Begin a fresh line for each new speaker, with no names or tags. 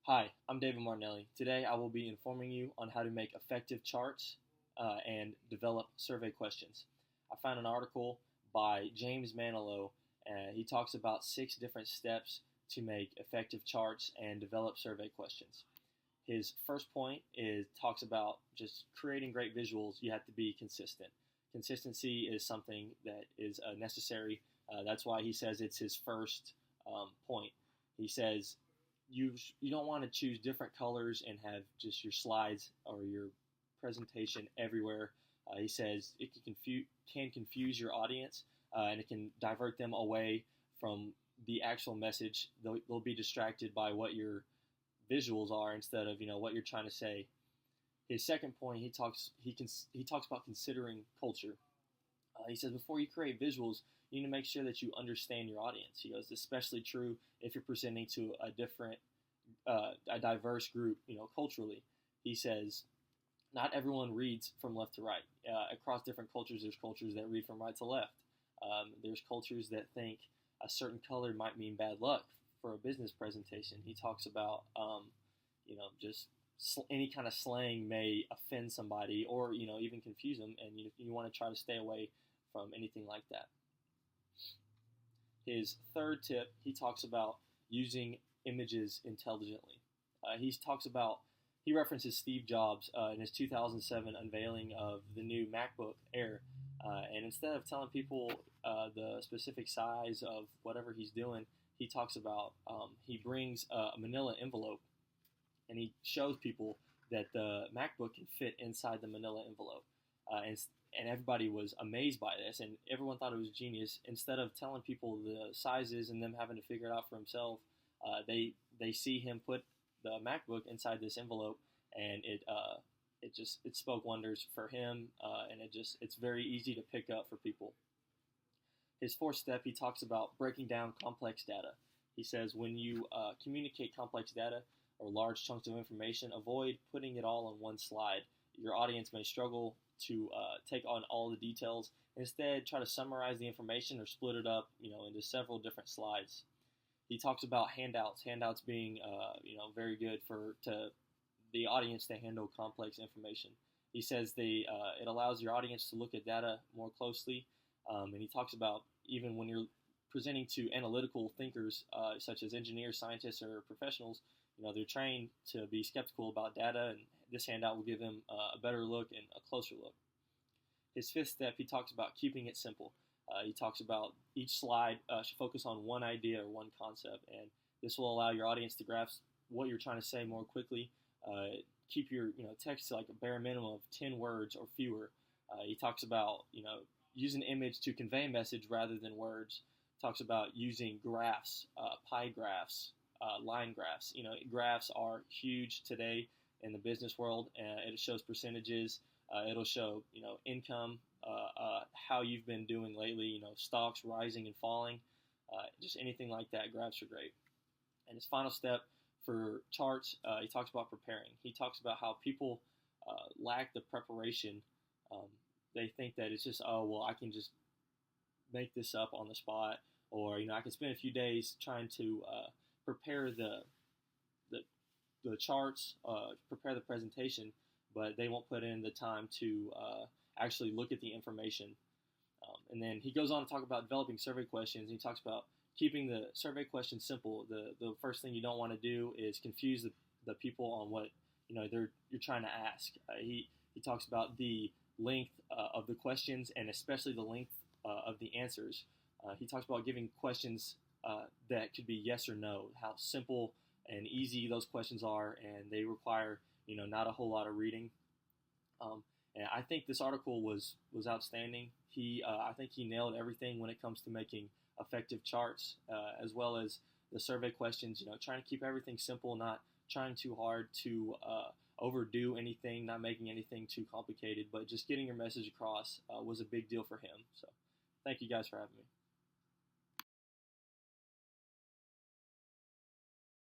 Hi, I'm David Martinelli. Today I will be informing you on how to make effective charts and develop survey questions. I found an article by James Manilow, and he talks about 6 different steps to make effective charts and develop survey questions. His first point is talks about just creating great visuals. You have to be consistent. Consistency is something that is necessary. That's why he says it's his first point. He says you don't want to choose different colors and have just your slides or your presentation everywhere. He says it can confuse your audience and it can divert them away from the actual message. They'll be distracted by what your visuals are instead of what you're trying to say. His second point, he talks about considering culture. He says before you create visuals, you need to make sure that you understand your audience. He goes, especially true if you're presenting to a diverse group, culturally. He says, not everyone reads from left to right. Across different cultures, there's cultures that read from right to left. There's cultures that think a certain color might mean bad luck for a business presentation. He talks about, just any kind of slang may offend somebody or, even confuse them, and you want to try to stay away from anything like that. His third tip, he talks about using images intelligently. He references Steve Jobs in his 2007 unveiling of the new MacBook Air, and instead of telling people the specific size of whatever he's doing, he talks about he brings a manila envelope, and he shows people that the MacBook can fit inside the manila envelope, and everybody was amazed by this, and everyone thought it was genius. Instead of telling people the sizes and them having to figure it out for himself, they see him put the MacBook inside this envelope, and it spoke wonders for him, and it's very easy to pick up for people. His fourth step, he talks about breaking down complex data. He says when you communicate complex data or large chunks of information, avoid putting it all on one slide. Your audience may struggle to take on all the details. Instead, try to summarize the information or split it up, into several different slides. He talks about handouts being, very good to the audience to handle complex information. He says it allows your audience to look at data more closely, and he talks about even when you're presenting to analytical thinkers, such as engineers, scientists, or professionals, they're trained to be skeptical about data, and this handout will give them a better look and a closer look. His fifth step, he talks about keeping it simple. He talks about each slide should focus on one idea or one concept, and this will allow your audience to grasp what you're trying to say more quickly. Keep your text to like a bare minimum of 10 words or fewer. He talks about use an image to convey a message rather than words. Talks about using graphs, pie graphs, line graphs. Graphs are huge today in the business world, and it shows percentages. It'll show income, how you've been doing lately. Stocks rising and falling, just anything like that. Graphs are great. And his final step for charts, he talks about preparing. He talks about how people lack the preparation. They think that it's just I can just make this up on the spot, or I can spend a few days trying to prepare the charts, prepare the presentation, but they won't put in the time to actually look at the information. And then he goes on to talk about developing survey questions. He talks about keeping the survey questions simple. The first thing you don't want to do is confuse the people on what you're trying to ask. He talks about the length of the questions, and especially the length of the answers. He talks about giving questions that could be yes or no, how simple and easy those questions are, and they require not a whole lot of reading. And I think this article was outstanding. I think he nailed everything when it comes to making effective charts, as well as the survey questions. Trying to keep everything simple, not trying too hard to overdo anything, not making anything too complicated, but just getting your message across was a big deal for him. So thank you guys for having me.